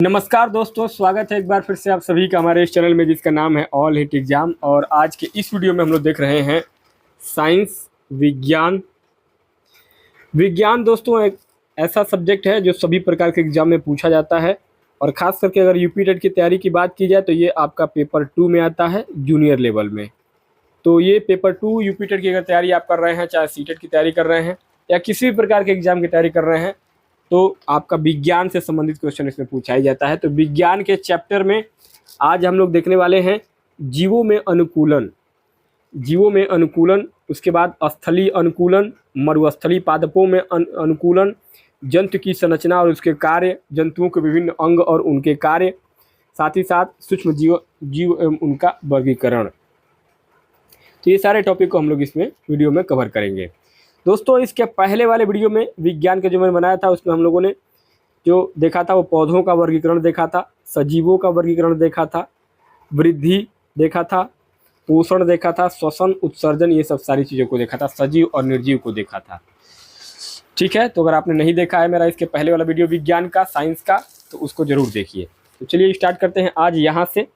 नमस्कार दोस्तों, स्वागत है एक बार फिर से आप सभी का हमारे इस चैनल में जिसका नाम है ऑल हिट एग्जाम। और आज के इस वीडियो में हम लोग देख रहे हैं साइंस विज्ञान। विज्ञान दोस्तों एक ऐसा सब्जेक्ट है जो सभी प्रकार के एग्जाम में पूछा जाता है। और ख़ास करके अगर यूपी टेट की तैयारी की बात की जाए तो ये आपका पेपर 2 में आता है जूनियर लेवल में। तो ये पेपर 2 यूपी टेट की अगर तैयारी आप कर रहे हैं, चाहे सी टेट की तैयारी कर रहे हैं या किसी भी प्रकार के एग्जाम की तैयारी कर रहे हैं, तो आपका विज्ञान से संबंधित क्वेश्चन इसमें पूछा ही जाता है। तो विज्ञान के चैप्टर में आज हम लोग देखने वाले हैं जीवों में अनुकूलन। जीवों में अनुकूलन, उसके बाद स्थलीय अनुकूलन, मरुस्थलीय पादपों में अनुकूलन, जंतु की संरचना और उसके कार्य, जंतुओं के विभिन्न अंग और उनके कार्य, साथ ही साथ सूक्ष्म जीव एवं उनका वर्गीकरण। तो ये सारे टॉपिक को हम लोग इसमें वीडियो में कवर करेंगे। दोस्तों इसके पहले वाले वीडियो में विज्ञान के जो मैंने बनाया था उसमें हम लोगों ने जो देखा था वो पौधों का वर्गीकरण देखा था, सजीवों का वर्गीकरण देखा था, वृद्धि देखा था, पोषण देखा था, श्वसन, उत्सर्जन, ये सब सारी चीज़ों को देखा था, सजीव और निर्जीव को देखा था। ठीक है, तो अगर आपने नहीं देखा है मेरा इसके पहले वाला वीडियो विज्ञान का, साइंस का, तो उसको जरूर देखिए। तो चलिए स्टार्ट करते हैं आज यहाँ से।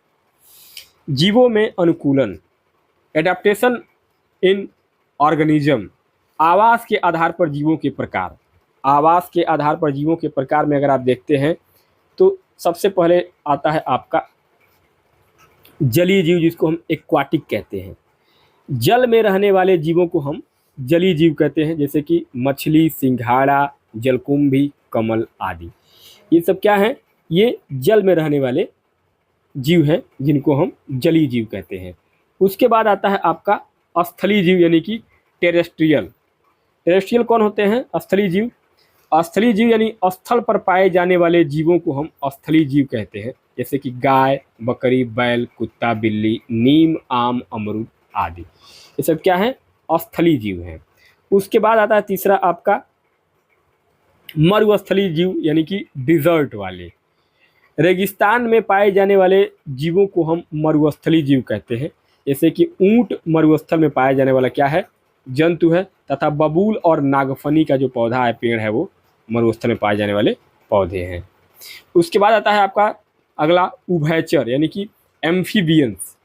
जीवों में अनुकूलन, एडेप्टेशन इन ऑर्गेनिज्म। आवास के आधार पर जीवों के प्रकार। आवास के आधार पर जीवों के प्रकार में अगर आप देखते हैं तो सबसे पहले आता है आपका जलीय जीव, जिसको हम एक्वाटिक कहते हैं। जल में रहने वाले जीवों को हम जलीय जीव कहते हैं, जैसे कि मछली, सिंघाड़ा, जलकुंभी, कमल आदि। ये सब क्या है? ये जल में रहने वाले जीव हैं जिनको हम जलीय जीव कहते हैं। उसके बाद आता है आपका स्थलीय जीव, यानी कि टेरेस्ट्रियल। टेरेस्ट्रियल कौन होते हैं? स्थलीय जीव। स्थलीय जीव यानी स्थल पर पाए जाने वाले जीवों को हम स्थलीय जीव कहते हैं, जैसे कि गाय, बकरी, बैल, कुत्ता, बिल्ली, नीम, आम, अमरूद आदि। ये सब क्या है? स्थलीय जीव हैं। उसके बाद आता है तीसरा आपका मरुस्थलीय जीव, यानी कि डिजर्ट वाले। रेगिस्तान में पाए जाने वाले जीवों को हम मरुस्थलीय जीव कहते हैं, जैसे कि ऊंट मरुस्थल में पाया जाने वाला क्या है? जंतु है। तथा बबूल और नागफनी का जो पौधा है, पेड़ है, वो मरुस्थल में पाए जाने वाले पौधे हैं। उसके बाद आता है आपका अगला उभयचर, यानी कि एम्फीबियंस,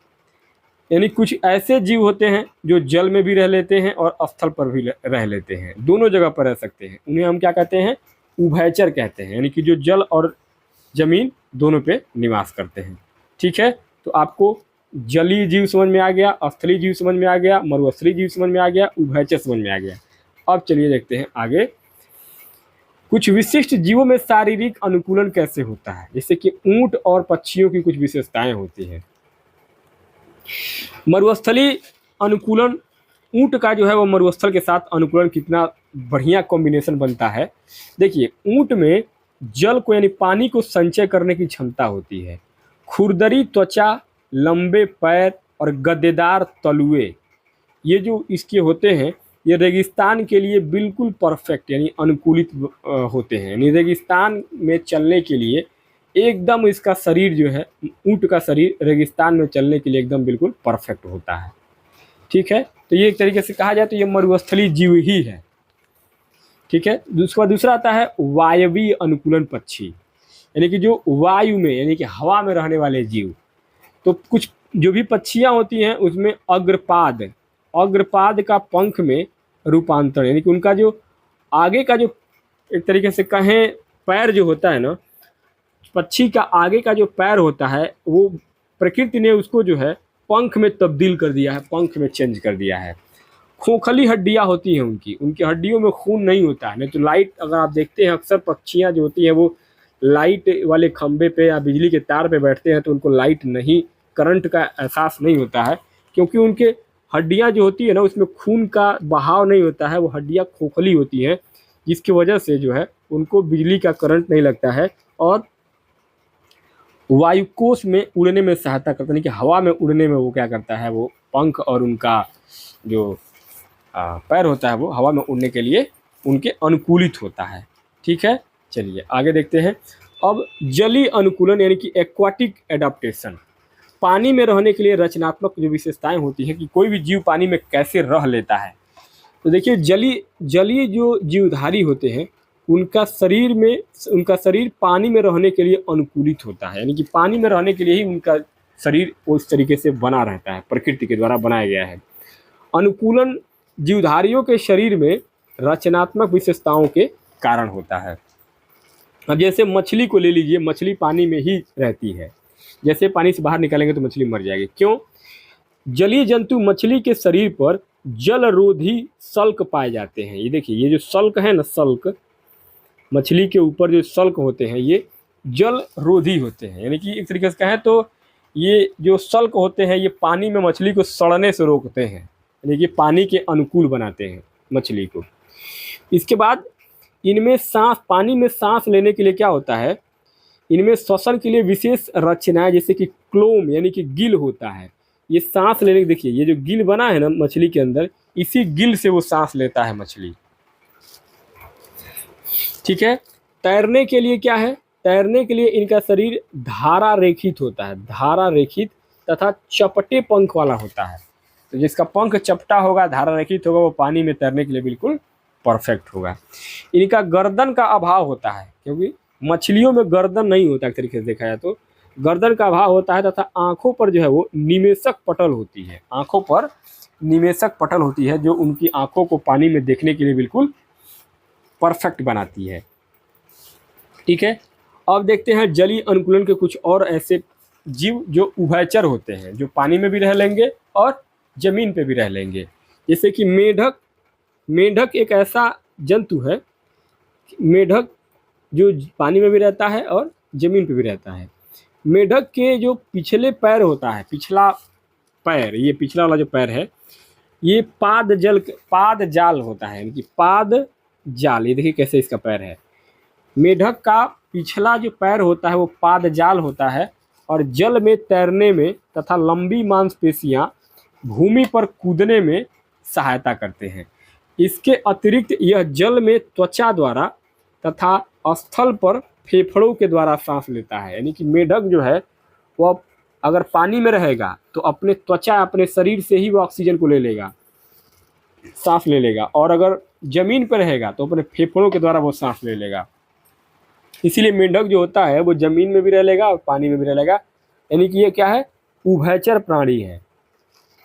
यानी कुछ ऐसे जीव होते हैं जो जल में भी रह लेते हैं और स्थल पर भी रह लेते हैं, दोनों जगह पर रह सकते हैं। उन्हें हम क्या कहते हैं? उभयचर कहते हैं, यानी कि जो जल और जमीन दोनों पे निवास करते हैं। ठीक है, तो आपको जलीय जीव समझ में आ गया, स्थलीय जीव समझ में आ गया, मरुस्थलीय जीव समझ में आ गया, उभयचर समझ में आ गया। अब चलिए देखते हैं आगे। कुछ विशिष्ट जीवों में शारीरिक अनुकूलन कैसे होता है, जैसे कि ऊंट और पक्षियों की कुछ विशेषताएं होती हैं। मरुस्थलीय अनुकूलन, ऊंट का जो है वो मरुस्थल के साथ अनुकूलन कितना बढ़िया कॉम्बिनेशन बनता है। देखिए, ऊंट में जल को यानी पानी को संचय करने की क्षमता होती है। खुरदरी त्वचा, लंबे पैर और गद्देदार तलुए, ये जो इसके होते हैं, ये रेगिस्तान के लिए बिल्कुल परफेक्ट यानी अनुकूलित होते हैं। यानी रेगिस्तान में चलने के लिए एकदम इसका शरीर जो है, ऊंट का शरीर रेगिस्तान में चलने के लिए एकदम बिल्कुल परफेक्ट होता है। ठीक है, तो ये एक तरीके से कहा जाए तो ये मरुस्थलीय जीव ही है। ठीक है, दूसरा आता है वायवीय अनुकूलन पक्षी, यानी कि जो वायु में यानी कि हवा में रहने वाले जीव। तो कुछ जो भी पक्षियाँ होती हैं उसमें अग्रपाद का पंख में रूपांतरण, यानी कि उनका जो आगे का जो एक तरीके से कहें पैर जो होता है ना, पक्षी का आगे का जो पैर होता है वो प्रकृति ने उसको जो है पंख में तब्दील कर दिया है, पंख में चेंज कर दिया है। खोखली हड्डियाँ होती हैं उनकी हड्डियों में खून नहीं होता है। नहीं तो लाइट, अगर आप देखते हैं अक्सर पक्षियाँ जो होती हैं वो लाइट वाले खंभे पे या बिजली के तार पे बैठते हैं तो उनको लाइट नहीं, करंट का एहसास नहीं होता है, क्योंकि उनके हड्डियां जो होती है ना उसमें खून का बहाव नहीं होता है, वो हड्डियां खोखली होती हैं, जिसकी वजह से जो है उनको बिजली का करंट नहीं लगता है और वायुकोश में उड़ने में सहायता करता है। यानी कि हवा में उड़ने में वो क्या करता है, वो पंख और उनका जो पैर होता है वो हवा में उड़ने के लिए उनके अनुकूलित होता है। ठीक है, चलिए आगे देखते हैं। अब जलीय अनुकूलन यानी कि एक्वाटिक एडाप्टेशन, पानी में रहने के लिए रचनात्मक जो विशेषताएं होती हैं कि कोई भी जीव पानी में कैसे रह लेता है। तो देखिए, जलीय जो जीवधारी होते हैं उनका शरीर पानी में रहने के लिए अनुकूलित होता है, यानी कि पानी में रहने के लिए ही उनका शरीर उस तरीके से बना रहता है, प्रकृति के द्वारा बनाया गया है। अनुकूलन जीवधारियों के शरीर में रचनात्मक विशेषताओं के कारण होता है। अब जैसे मछली को ले लीजिए, मछली पानी में ही रहती है, जैसे पानी से बाहर निकालेंगे तो मछली मर जाएगी। क्यों? जलीय जंतु मछली के शरीर पर जलरोधी सल्क पाए जाते हैं। ये देखिए, ये जो सल्क है ना, सल्क, मछली के ऊपर जो सल्क होते हैं ये जलरोधी होते हैं, यानी कि एक तरीके से कहें तो ये जो सल्क होते हैं ये पानी में मछली को सड़ने से रोकते हैं, यानी कि पानी के अनुकूल बनाते हैं मछली को। इसके बाद इनमें पानी में सांस लेने के लिए क्या होता है, इनमें श्वसन के लिए विशेष रचनाएं जैसे कि क्लोम यानी कि गिल होता है। ये सांस लेने, देखिए ये जो गिल बना है ना मछली के अंदर, इसी गिल से वो सांस लेता है मछली। ठीक है। तैरने के लिए क्या है, तैरने के लिए इनका शरीर धारा रेखित होता है, धारा रेखित तथा चपटे पंख वाला होता है। तो जिसका पंख चपटा होगा, धारा रेखित होगा, वो पानी में तैरने के लिए बिल्कुल परफेक्ट होगा। इनका गर्दन का अभाव होता है, क्योंकि मछलियों में गर्दन नहीं होता एक तरीके से देखा जाए तो, गर्दन का अभाव होता है तथा आंखों पर जो है वो निमेषक पटल होती है, आंखों पर निमेषक पटल होती है जो उनकी आंखों को पानी में देखने के लिए बिल्कुल परफेक्ट बनाती है। ठीक है। अब देखते हैं जलीय अनुकूलन के कुछ और ऐसे जीव जो उभयचर होते हैं, जो पानी में भी रह लेंगे और जमीन पे भी रह लेंगे। जैसे कि मेढक, मेढक एक ऐसा जंतु है, मेढक जो पानी में भी रहता है और जमीन पे भी रहता है। मेढक के जो पिछले पैर होता है, पिछला पैर, ये पिछला वाला जो पैर है ये पाद जाल होता है, यानी कि पाद जाल। ये देखिए कैसे इसका पैर है। मेढक का पिछला जो पैर होता है वो पाद जाल होता है और जल में तैरने में तथा लंबी मांसपेशियां भूमि पर कूदने में सहायता करते हैं। इसके अतिरिक्त यह जल में त्वचा द्वारा तथा स्थल पर फेफड़ों के द्वारा सांस लेता है, यानी कि मेढक जो है वो अगर पानी में रहेगा तो अपने त्वचा, अपने शरीर से ही वो ऑक्सीजन को ले लेगा, सांस ले लेगा, और अगर जमीन पर रहेगा तो अपने फेफड़ों के द्वारा वो सांस ले लेगा। इसीलिए मेंढक जो होता है वो जमीन में भी रह लेगा और पानी में भी रह लेगा, यानी कि ये क्या है, उभयचर प्राणी है,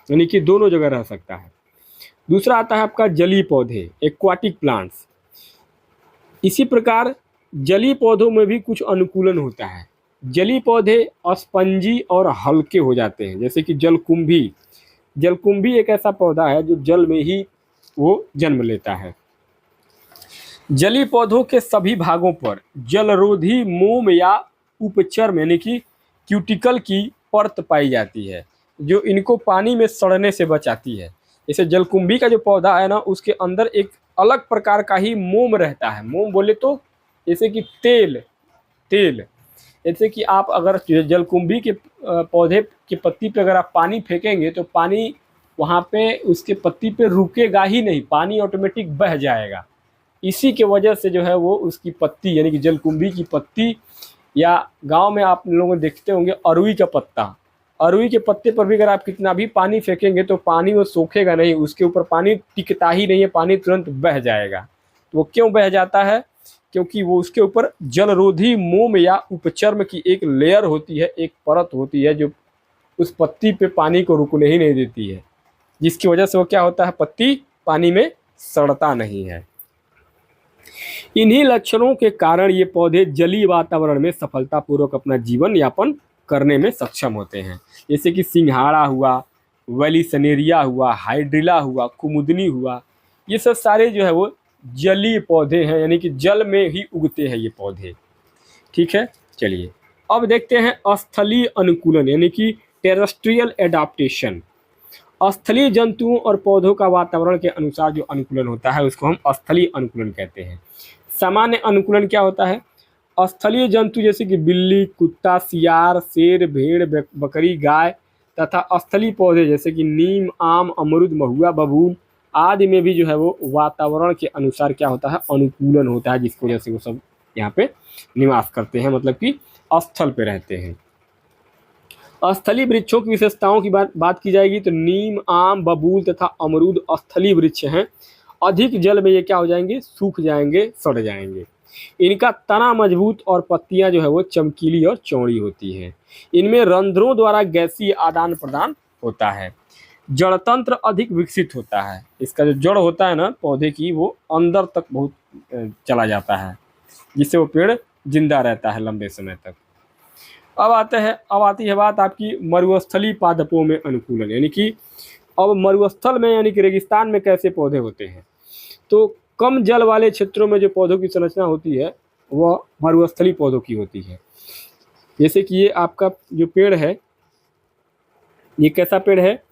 यानी कि दोनों जगह रह सकता है। दूसरा आता है आपका जलीय पौधे, एक्वाटिक प्लांट्स। इसी प्रकार जलीय पौधों में भी कुछ अनुकूलन होता है। जलीय पौधे स्पंजी और हल्के हो जाते हैं, जैसे कि जलकुंभी। जलकुंभी एक ऐसा पौधा है जो जल में ही वो जन्म लेता है। जलीय पौधों के सभी भागों पर जलरोधी मोम या उपचर्म यानी कि क्यूटिकल की परत पाई जाती है, जो इनको पानी में सड़ने से बचाती है। जैसे जलकुंभी का जो पौधा है ना, उसके अंदर एक अलग प्रकार का ही मोम रहता है। मोम बोले तो जैसे कि तेल, जैसे कि आप अगर जलकुंभी के पौधे की पत्ती पे अगर आप पानी फेंकेंगे तो पानी वहाँ पे उसके पत्ती पे रुकेगा ही नहीं, पानी ऑटोमेटिक बह जाएगा। इसी के वजह से जो है वो उसकी पत्ती यानी कि जलकुंभी की पत्ती, या गांव में आप लोग देखते होंगे अरुई का पत्ता, अरुई के पत्ते पर भी अगर आप कितना भी पानी फेंकेंगे तो पानी वो सूखेगा नहीं, उसके ऊपर पानी टिकता ही नहीं है, पानी तुरंत बह जाएगा। तो वो क्यों बह जाता है? क्योंकि वो उसके ऊपर जलरोधी मोम या उपचर्म की एक लेयर होती है, एक परत होती है जो उस पत्ती पे पानी को रुकने ही नहीं देती है, जिसकी वजह से वो क्या होता है, पत्ती पानी में सड़ता नहीं है। इन्हीं लक्षणों के कारण ये पौधे जलीय वातावरण में सफलतापूर्वक अपना जीवन यापन करने में सक्षम होते हैं। जैसे कि सिंघाड़ा हुआ, वेलिसनेरिया हुआ, हाइड्रिला हुआ, कुमुदनी हुआ, ये सब सारे जो है वो जलीय पौधे हैं, यानी कि जल में ही उगते हैं ये पौधे। ठीक है, चलिए अब देखते हैं स्थलीय अनुकूलन यानी कि टेरेस्ट्रियल एडाप्टेशन। स्थलीय जंतुओं और पौधों का वातावरण के अनुसार जो अनुकूलन होता है उसको हम स्थलीय अनुकूलन कहते हैं। सामान्य अनुकूलन क्या होता है? स्थलीय जंतु जैसे कि बिल्ली, कुत्ता, सियार, शेर, भेड़, बकरी, गाय तथा स्थलीय पौधे जैसे कि नीम, आम, अमरूद, महुआ, बबूल आदि में भी जो है वो वातावरण के अनुसार क्या होता है, अनुकूलन होता है, जिसकी वजह से वो सब यहाँ पे निवास करते हैं, मतलब कि स्थल पे रहते हैं। स्थलीय वृक्षों की विशेषताओं की बात की जाएगी तो नीम, आम, बबूल तथा अमरूद स्थलीय वृक्ष हैं। अधिक जल में ये क्या हो जाएंगे, सूख जाएंगे, सड़ जाएंगे। इनका तना मजबूत और पत्तियां जो है वो चमकीली और चौड़ी होती हैं। इनमें रंध्रों द्वारा गैसीय आदान प्रदान होता है। जड़ तंत्र अधिक विकसित होता है। इसका जो जड़ होता है ना पौधे की, वो अंदर तक बहुत चला जाता है, जिससे वो पेड़ जिंदा रहता है लंबे समय तक। अब आती है बात आपकी मरुस्थलीय पादपों में अनुकूलन, यानी कि अब मरुस्थल में यानी कि रेगिस्तान में कैसे पौधे होते हैं। तो कम जल वाले क्षेत्रों में जो पौधों की संरचना होती है वह मरुस्थलीय पौधों की होती है। जैसे कि ये आपका जो पेड़ है, ये कैसा पेड़ है,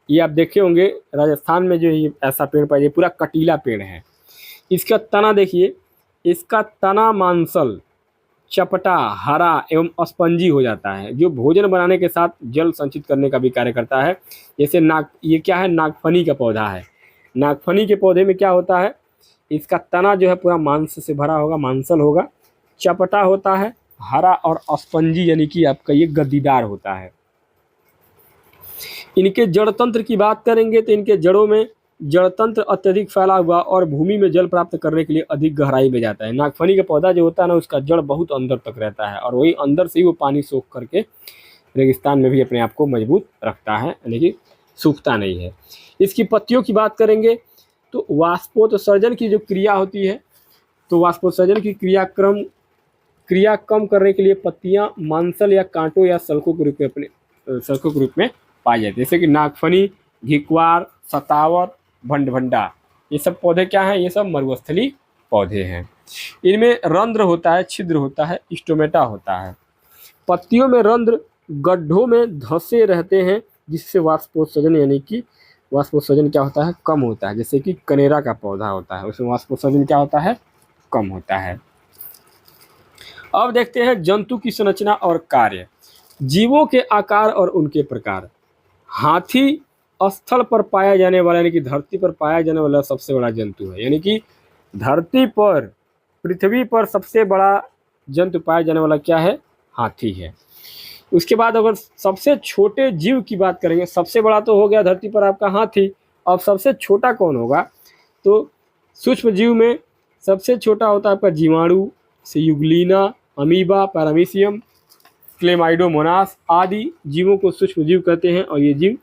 ये आप देखे होंगे राजस्थान में जो ये ऐसा पेड़ पाइए, पूरा कटीला पेड़ है। इसका तना देखिए, इसका तना मांसल, चपटा, हरा एवं स्पंजी हो जाता है, जो भोजन बनाने के साथ जल संचित करने का भी कार्य करता है। जैसे ये क्या है, नागफनी का पौधा है। नागफनी के पौधे में क्या होता है, इसका तना जो है पूरा मांस से भरा होगा, मांसल होगा, चपटा होता है, हरा और स्पंजी यानी कि आपका ये गद्दीदार होता है। इनके जड़ तंत्र की बात करेंगे तो इनके जड़ों में जड़ तंत्र अत्यधिक फैला हुआ और भूमि में जल प्राप्त करने के लिए अधिक गहराई में जाता है। नागफनी का पौधा जो होता है ना, उसका जड़ बहुत अंदर तक रहता है और वही अंदर से ही वो पानी सोख करके रेगिस्तान में भी अपने आप को मजबूत रखता है, यानी कि सूखता नहीं है। इसकी पत्तियों की बात करेंगे तो वाष्पोत्सर्जन की जो क्रिया होती है, तो वाष्पोत्सर्जन की क्रिया कम करने के लिए पत्तियां मांसल या कांटों या सल्कों के रूप में पाई जाती है। जैसे कि नागफनी, घिक्वार, सतावर, भंडभंडा, ये सब पौधे क्या हैं, ये सब मरुस्थलीय पौधे हैं। इनमें रंध्र होता है, छिद्र होता है, स्टोमेटा होता है। पत्तियों में रंध्र गड्ढों में धंसे रहते हैं, जिससे वाष्पोत्सर्जन यानी कि वाष्पोत्सर्जन क्या होता है, कम होता है। जैसे कि कनेरा का पौधा होता है, उसमें वाष्पोत्सर्जन क्या होता है, कम होता है। अब देखते हैं जंतु की संरचना और कार्य। जीवों के आकार और उनके प्रकार। हाथी स्थल पर पाया जाने वाला यानी कि धरती पर पाया जाने वाला सबसे बड़ा जंतु है, यानी कि धरती पर, पृथ्वी पर सबसे बड़ा जंतु पाया जाने वाला क्या है, हाथी है। उसके बाद अगर सबसे छोटे जीव की बात करेंगे, सबसे बड़ा तो हो गया धरती पर आपका हाथी, अब सबसे छोटा कौन होगा, तो सूक्ष्म जीव में सबसे छोटा होता है आपका जीवाणु, युग्लिना, अमीबा, पैरामीशियम, क्लेमाइडोमोनास आदि जीवों को सूक्ष्म जीव कहते हैं। और ये जीव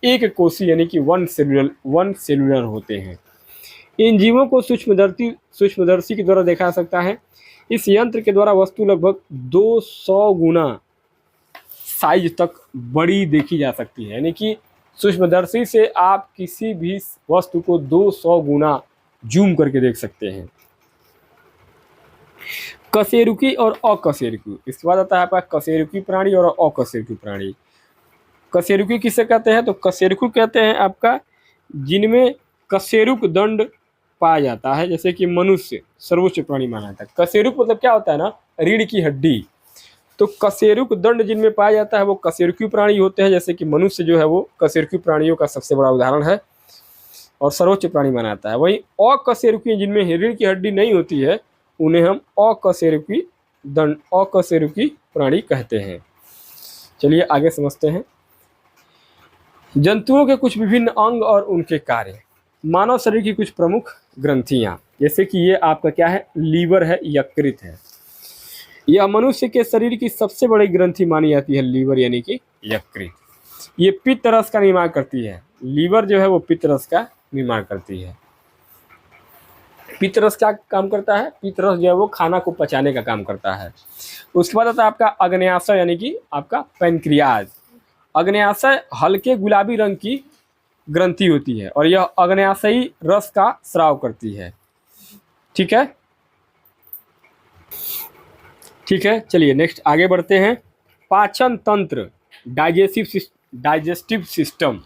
एक कोषीय यानी कि वन सेलुलर होते हैं। इन जीवों को सूक्ष्मदर्शी के द्वारा देखा जा सकता है। इस यंत्र के द्वारा वस्तु लगभग 200 गुना साइज तक बड़ी देखी जा सकती है, यानी कि सूक्ष्मदर्शी से आप किसी भी वस्तु को 200 गुना जूम करके देख सकते हैं। कशेरुकी और अकशेरुकी, इसके बाद आता है आपका कशेरुकी प्राणी और अकशेरुकी प्राणी। कशेरुकी किसे कहते हैं, तो कशेरुकी कहते हैं आपका जिनमें कशेरुक दंड पाया जाता है। जैसे कि मनुष्य सर्वोच्च प्राणी माना जाता है। कशेरुक मतलब क्या होता है ना, रीढ़ की हड्डी। तो कशेरुक दंड जिनमें पाया जाता है वो कशेरुकी प्राणी होते हैं। जैसे कि मनुष्य जो है वो कशेरुकी प्राणियों का सबसे बड़ा उदाहरण है और सर्वोच्च प्राणी माना जाता है। वहीं अकशेरुकी जिनमें रीढ़ की हड्डी नहीं होती है, उन्हें हम अकशेरुकी प्राणी कहते हैं। चलिए आगे समझते हैं। जंतुओं के कुछ विभिन्न अंग और उनके कार्य। मानव शरीर की कुछ प्रमुख ग्रंथियां, जैसे कि ये आपका क्या है, लीवर है, यकृत है। यह मनुष्य के शरीर की सबसे बड़ी ग्रंथि मानी जाती है, लीवर यानी कि यकृत। ये पित्त रस का निर्माण करती है। लीवर जो है वो पित्त रस का निर्माण करती है। पित्त रस क्या काम करता है, पित्त रस जो है वो खाना को पचाने का काम करता है। उसके बाद आता है आपका अग्न्याशय यानी कि आपका पैनक्रियाज। अग्न्याशय हल्के गुलाबी रंग की ग्रंथि होती है और यह अग्न्याशयी रस का स्राव करती है। ठीक है, चलिए नेक्स्ट आगे बढ़ते हैं। पाचन तंत्र, डाइजेस्टिव सिस्टम।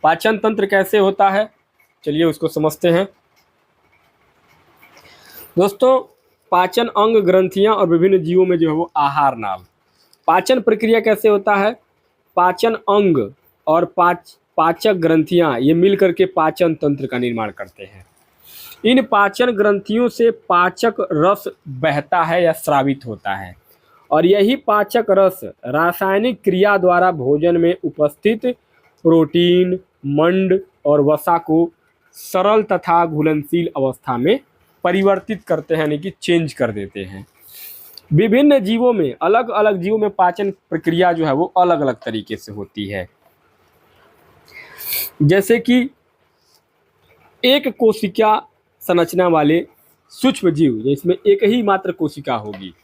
पाचन तंत्र कैसे होता है, चलिए उसको समझते हैं। दोस्तों, पाचन अंग, ग्रंथियां और विभिन्न जीवों में जो है वो आहार नाल। पाचन प्रक्रिया कैसे होता है, पाचन अंग और पाचक ग्रंथियां ये मिलकर के पाचन तंत्र का निर्माण करते हैं। इन पाचन ग्रंथियों से पाचक रस बहता है या स्रावित होता है और यही पाचक रस रासायनिक क्रिया द्वारा भोजन में उपस्थित प्रोटीन, मंड और वसा को सरल तथा घुलनशील अवस्था में परिवर्तित करते हैं, यानी कि चेंज कर देते हैं। विभिन्न जीवों में, अलग अलग जीवों में पाचन प्रक्रिया जो है वो अलग अलग तरीके से होती है। जैसे कि एक कोशिका संरचना वाले सूक्ष्म जीव, जिसमें एक ही मात्र कोशिका होगी,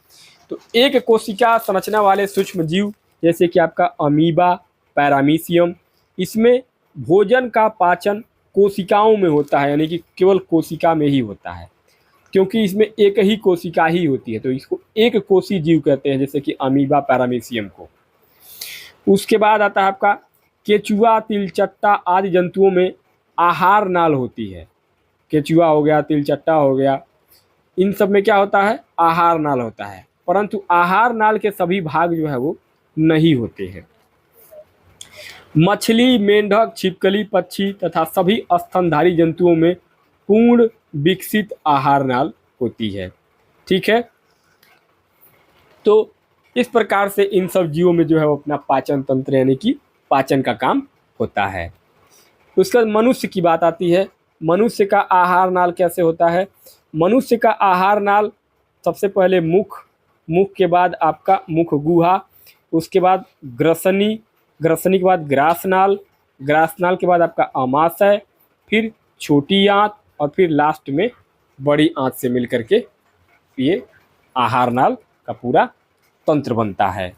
तो एक कोशिका संरचना वाले सूक्ष्म जीव जैसे कि आपका अमीबा, पैरामीशियम, इसमें भोजन का पाचन कोशिकाओं में होता है, यानी कि केवल कोशिका में ही होता है, क्योंकि इसमें एक ही कोशिका ही होती है, तो इसको एक कोशी जीव कहते हैं, जैसे कि अमीबा, पैरामीशियम को। उसके बाद आता है आपका केचुआ, तिलचट्टा आदि जंतुओं में आहार नाल होती है। केचुआ हो गया, तिलचट्टा हो गया, इन सब में क्या होता है, आहार नाल होता है, परंतु आहार नाल के सभी भाग जो है वो नहीं होते हैं। मछली, मेंढक, छिपकली, पक्षी तथा सभी स्तनधारी जंतुओं में पूर्ण विकसित आहार नाल होती है। ठीक है, तो इस प्रकार से इन सब जीवों में जो है वो अपना पाचन तंत्र, यानी कि पाचन का काम होता है। उसके बाद मनुष्य की बात आती है। मनुष्य का आहार नाल कैसे होता है? मनुष्य का आहार नाल सबसे पहले मुख, मुख के बाद आपका मुख गुहा, उसके बाद ग्रसनी, ग्रसनी के बाद ग्रासनाल, ग्रासनाल के बाद आपका आमाशय, फिर छोटी आंत और फिर लास्ट में बड़ी आंत से मिल करके ये आहार नाल का पूरा तंत्र बनता है।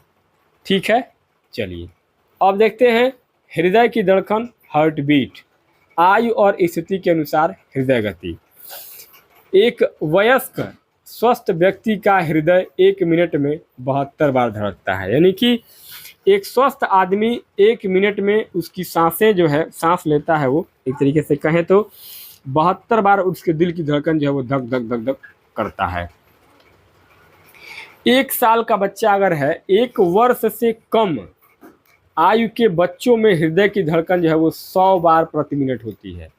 ठीक है, चलिए अब देखते हैं हृदय की धड़कन, हार्ट बीट, आयु और स्थिति के अनुसार हृदय गति। एक वयस्क स्वस्थ व्यक्ति का हृदय 1 मिनट में 72 बार धड़कता है, यानी कि एक स्वस्थ आदमी 1 मिनट में उसकी सांसें जो है, सांस लेता है, वो एक तरीके से कहें तो 72 बार उसके दिल की धड़कन जो है वो धक धक धक धक करता है। 1 साल का बच्चा अगर है, 1 वर्ष से कम आयु के बच्चों में हृदय की धड़कन जो है वो 100 बार प्रति मिनट होती है,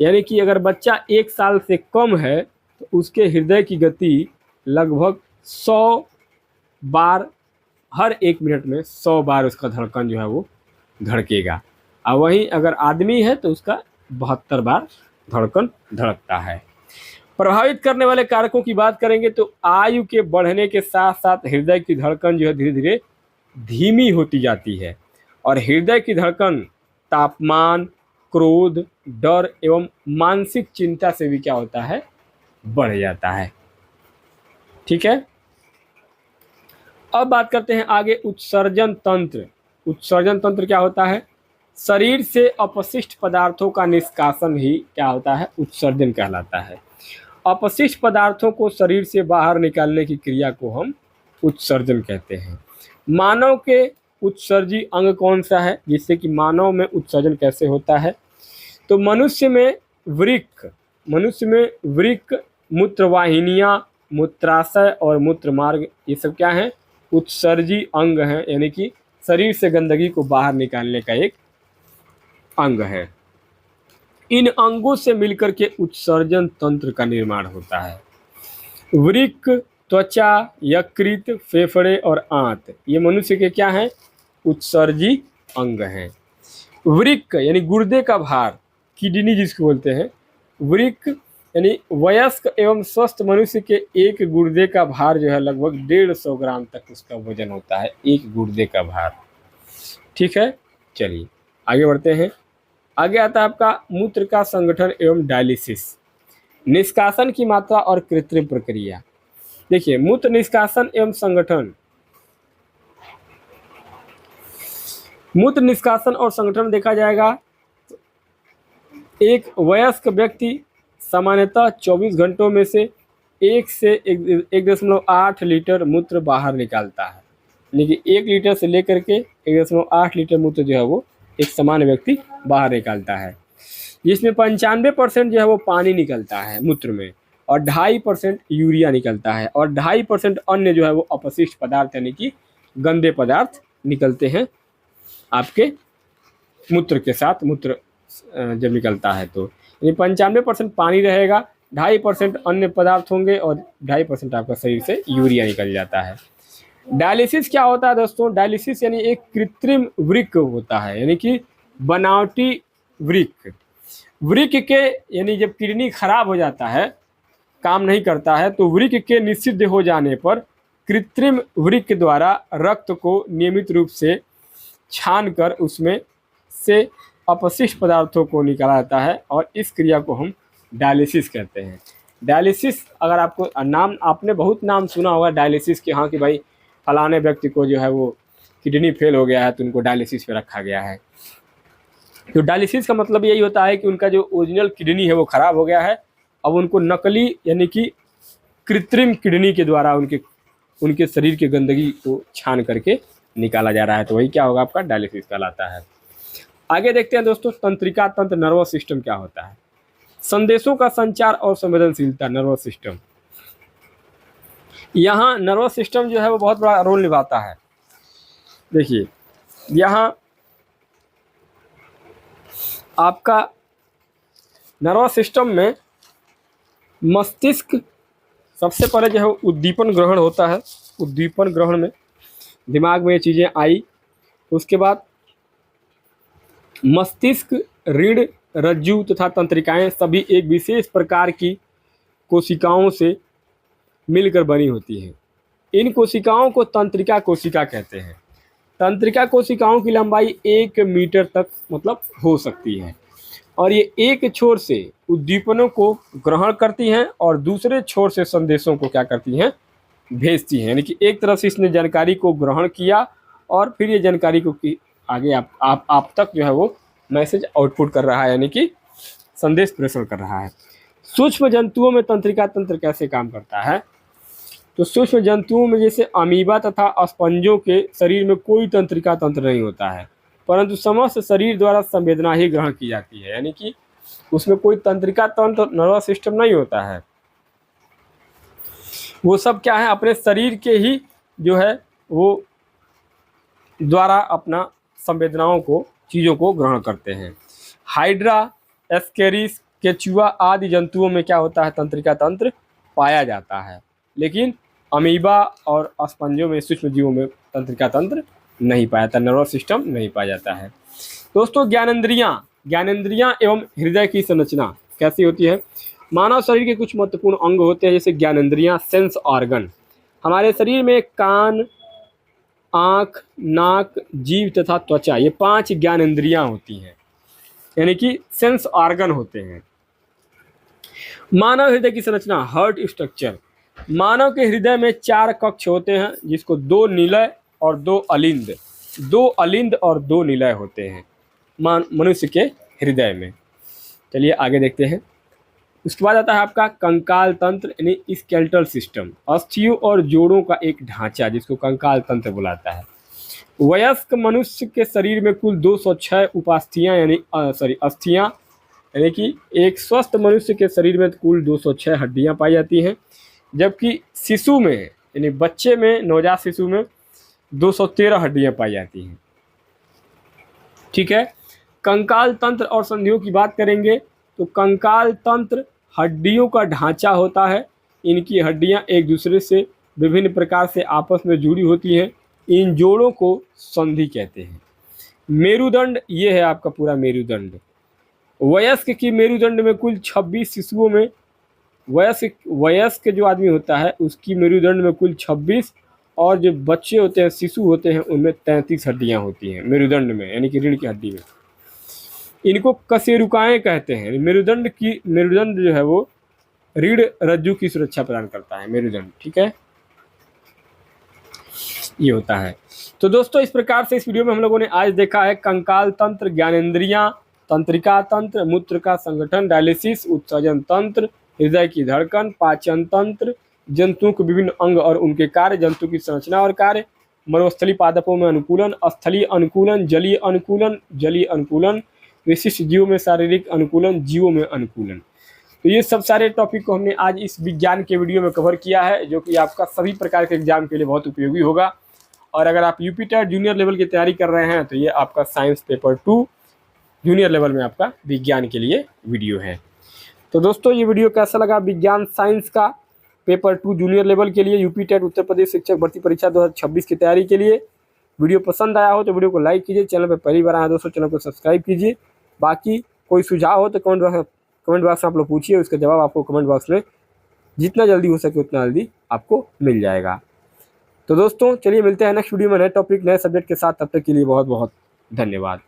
यानी कि अगर बच्चा 1 साल से कम है तो उसके हृदय की गति लगभग 100 बार, हर 1 मिनट में 100 बार उसका धड़कन जो है वो धड़केगा। और वहीं अगर आदमी है तो उसका 72 बार धड़कन धड़कता है। प्रभावित करने वाले कारकों की बात करेंगे तो आयु के बढ़ने के साथ साथ हृदय की धड़कन जो है धीरे धीरे धीमी होती जाती है, और हृदय की धड़कन तापमान, क्रोध, डर एवं मानसिक चिंता से भी क्या होता है, बढ़ जाता है। ठीक है, अब बात करते हैं आगे उत्सर्जन तंत्र। उत्सर्जन तंत्र क्या होता है? शरीर से अपशिष्ट पदार्थों का निष्कासन ही क्या होता है, उत्सर्जन कहलाता है। अपशिष्ट पदार्थों को शरीर से बाहर निकालने की क्रिया को हम उत्सर्जन कहते हैं। मानव के उत्सर्जी अंग कौन सा है, जिससे कि मानव में उत्सर्जन कैसे होता है? तो मनुष्य में वृक्क, मूत्रवाहिनियां, मूत्राशय और मूत्रमार्ग, ये सब क्या है, उत्सर्जी अंग हैं, यानी कि शरीर से गंदगी को बाहर निकालने का एक अंग है। इन अंगों से मिलकर के उत्सर्जन तंत्र का निर्माण होता है। वृक्क, त्वचा, यकृत, फेफड़े और आंत, ये मनुष्य के क्या हैं, उत्सर्जी अंग हैं। वृक्क यानी गुर्दे का भार, किडनी जिसको बोलते हैं, वृक्क यानी वयस्क एवं स्वस्थ मनुष्य के एक गुर्दे का भार जो है लगभग 150 ग्राम तक उसका वजन होता है, एक गुर्दे का भार। ठीक है, चलिए आगे बढ़ते हैं। आगे आता है आपका मूत्र का संगठन एवं डायलिसिस, निष्कासन की मात्रा और कृत्रिम प्रक्रिया। देखिए, मूत्र निष्कासन एवं संगठन, मूत्र निष्कासन और संगठन देखा जाएगा, एक वयस्क व्यक्ति सामान्यतः 24 घंटों में से 1.8 लीटर मूत्र बाहर निकालता है, यानी कि 1 लीटर से लेकर के 1.8 लीटर मूत्र जो है वो एक सामान्य व्यक्ति बाहर निकालता है, जिसमें 95% जो है वो पानी निकलता है मूत्र में, और 2.5% यूरिया निकलता है, और 2.5% अन्य जो है वो अपशिष्ट पदार्थ यानी कि गंदे पदार्थ निकलते हैं आपके मूत्र के साथ। मूत्र जब निकलता है तो यानी 95% पानी रहेगा, 2.5% अन्य पदार्थ होंगे और 2.5% आपका शरीर से यूरिया निकल जाता है। डायलिसिस क्या होता है दोस्तों? डायलिसिस यानी एक कृत्रिम वृक्क होता है, यानी कि बनावटी वृक्क। वृक्क के यानी जब किडनी खराब हो जाता है काम नहीं करता है तो वृक्क के निषिद्ध हो जाने पर कृत्रिम वृक्क द्वारा रक्त को नियमित रूप से छान कर उसमें से अपशिष्ट पदार्थों को निकाला जाता है और इस क्रिया को हम डायलिसिस कहते हैं। डायलिसिस, अगर आपको नाम, आपने बहुत नाम सुना होगा डायलिसिस के, हाँ कि भाई फलाने व्यक्ति को जो है वो किडनी फेल हो गया है तो उनको डायलिसिस पे रखा गया है। तो डायलिसिस का मतलब यही होता है कि उनका जो ओरिजिनल किडनी है वो ख़राब हो गया है, अब उनको नकली यानी कि कृत्रिम किडनी के द्वारा उनके शरीर की गंदगी को छान करके निकाला जा रहा है, तो वही क्या होगा, आपका डायलिसिस कहलाता है। आगे देखते हैं दोस्तों, तंत्रिका तंत्र, नर्वस सिस्टम क्या होता है। संदेशों का संचार और संवेदनशीलता, नर्वस सिस्टम। यहाँ नर्वस सिस्टम जो है वो बहुत बड़ा रोल निभाता है। देखिए यहाँ आपका नर्वस सिस्टम में मस्तिष्क सबसे पहले जो है उद्दीपन ग्रहण होता है। उद्दीपन ग्रहण में दिमाग में ये चीज़ें आई, उसके बाद मस्तिष्क, रीढ़, रज्जु तथा तंत्रिकाएं सभी एक विशेष प्रकार की कोशिकाओं से मिलकर बनी होती हैं। इन कोशिकाओं को तंत्रिका कोशिका कहते हैं। तंत्रिका कोशिकाओं की लंबाई 1 मीटर तक मतलब हो सकती है और ये एक छोर से उद्दीपनों को ग्रहण करती हैं और दूसरे छोर से संदेशों को क्या करती हैं, भेजती हैं। यानी कि एक तरफ से इसने जानकारी को ग्रहण किया और फिर ये जानकारी को आगे आप तक जो है वो मैसेज आउटपुट कर रहा है, यानी कि संदेश प्रेषण कर रहा है। सूक्ष्म जंतुओं में तंत्रिका तंत्र कैसे काम करता है, तो सूक्ष्म जंतुओं में जैसे अमीबा तथा अस्पंजों के शरीर में कोई तंत्रिका तंत्र नहीं होता है, परंतु समस्त शरीर द्वारा संवेदना ही ग्रहण की जाती है। यानी कि उसमें कोई तंत्रिका तंत्र, नर्वस सिस्टम नहीं होता है, वो सब क्या है, अपने शरीर के ही जो है वो द्वारा अपना संवेदनाओं को, चीज़ों को ग्रहण करते हैं। हाइड्रा, एस्केरिस, केचुआ आदि जंतुओं में क्या होता है, तंत्रिका तंत्र पाया जाता है, लेकिन अमीबा और अस्पंजों में, सूक्ष्म जीवों में तंत्रिका तंत्र नहीं पाया जाता, नर्वस सिस्टम नहीं पाया जाता है। दोस्तों ज्ञानेंद्रियां एवं हृदय की संरचना कैसी होती है। मानव शरीर के कुछ महत्वपूर्ण अंग होते हैं जैसे ज्ञानेंद्रियां, सेंस ऑर्गन। हमारे शरीर में कान, आँख, नाक, जीभ तथा त्वचा, ये 5 ज्ञानेंद्रियां होती हैं, यानी कि सेंस ऑर्गन होते हैं। मानव हृदय की संरचना, हार्ट स्ट्रक्चर। मानव के हृदय में 4 कक्ष होते हैं जिसको 2 निलय और 2 अलिंद, 2 अलिंद और 2 निलय होते हैं मनुष्य के हृदय में। चलिए आगे देखते हैं। उसके बाद आता है आपका कंकाल तंत्र यानी स्केलेटल सिस्टम, अस्थियों और जोड़ों का एक ढांचा जिसको कंकाल तंत्र बुलाता है। वयस्क मनुष्य के शरीर में कुल 206 उपास्थियां यानी अस्थियां, यानी कि एक स्वस्थ मनुष्य के शरीर में कुल 206 हड्डियां पाई जाती हैं, जबकि शिशु में यानी बच्चे में, नवजात शिशु में 213 हड्डियां पाई जाती हैं। ठीक है, कंकाल तंत्र और संधियों की बात करेंगे तो कंकाल तंत्र हड्डियों का ढांचा होता है। इनकी हड्डियां एक दूसरे से विभिन्न प्रकार से आपस में जुड़ी होती हैं। इन जोड़ों को संधि कहते हैं। मेरुदंड, ये है आपका पूरा मेरुदंड। वयस्क की मेरुदंड में कुल 26 शिशुओं में, वयस्क जो आदमी होता है उसकी मेरुदंड में कुल 26 और जो बच्चे होते हैं, शिशु होते हैं, उनमें 33 हड्डियां होती हैं मेरुदंड में, यानी कि रीढ़ की हड्डी में। इनको कशेरुकाएं कहते हैं। मेरुदंड जो है वो रीढ़ रज्जु की सुरक्षा प्रदान करता है, मेरुदंड। ठीक है, ये होता है। तो दोस्तों इस प्रकार से इस वीडियो में हम लोगों ने आज देखा है कंकाल तंत्र, ज्ञानेंद्रियां, तंत्रिका तंत्र, मूत्र का संगठन, डायलिसिस, उत्सर्जन तंत्र, हृदय की धड़कन, पाचन तंत्र, जंतुओं के विभिन्न अंग और उनके कार्य, जंतु की संरचना और कार्य, मरुस्थलीय पादपों में अनुकूलन, स्थलीय अनुकूलन, जलीय अनुकूलन, विशिष्ट जीवों में शारीरिक अनुकूलन, जीवों में अनुकूलन। तो ये सब सारे टॉपिक को हमने आज इस विज्ञान के वीडियो में कवर किया है, जो कि आपका सभी प्रकार के एग्जाम के लिए बहुत उपयोगी होगा। और अगर आप यूपी टेट जूनियर लेवल की तैयारी कर रहे हैं तो ये आपका साइंस पेपर 2 जूनियर लेवल में आपका विज्ञान के लिए वीडियो है। तो दोस्तों ये वीडियो कैसा लगा, विज्ञान साइंस का पेपर 2 जूनियर लेवल के लिए यूपी टेट उत्तर प्रदेश शिक्षक भर्ती परीक्षा 2026 की तैयारी के लिए वीडियो पसंद आया हो तो वीडियो को लाइक कीजिए, चैनल पर पहली बार आए दोस्तों चैनल को सब्सक्राइब कीजिए। बाकी कोई सुझाव हो तो कमेंट बॉक्स में आप लोग पूछिए, उसका जवाब आपको कमेंट बॉक्स में जितना जल्दी हो सके उतना जल्दी आपको मिल जाएगा। तो दोस्तों चलिए मिलते हैं नेक्स्ट वीडियो में नए टॉपिक नए सब्जेक्ट के साथ। तब तक के लिए बहुत बहुत धन्यवाद।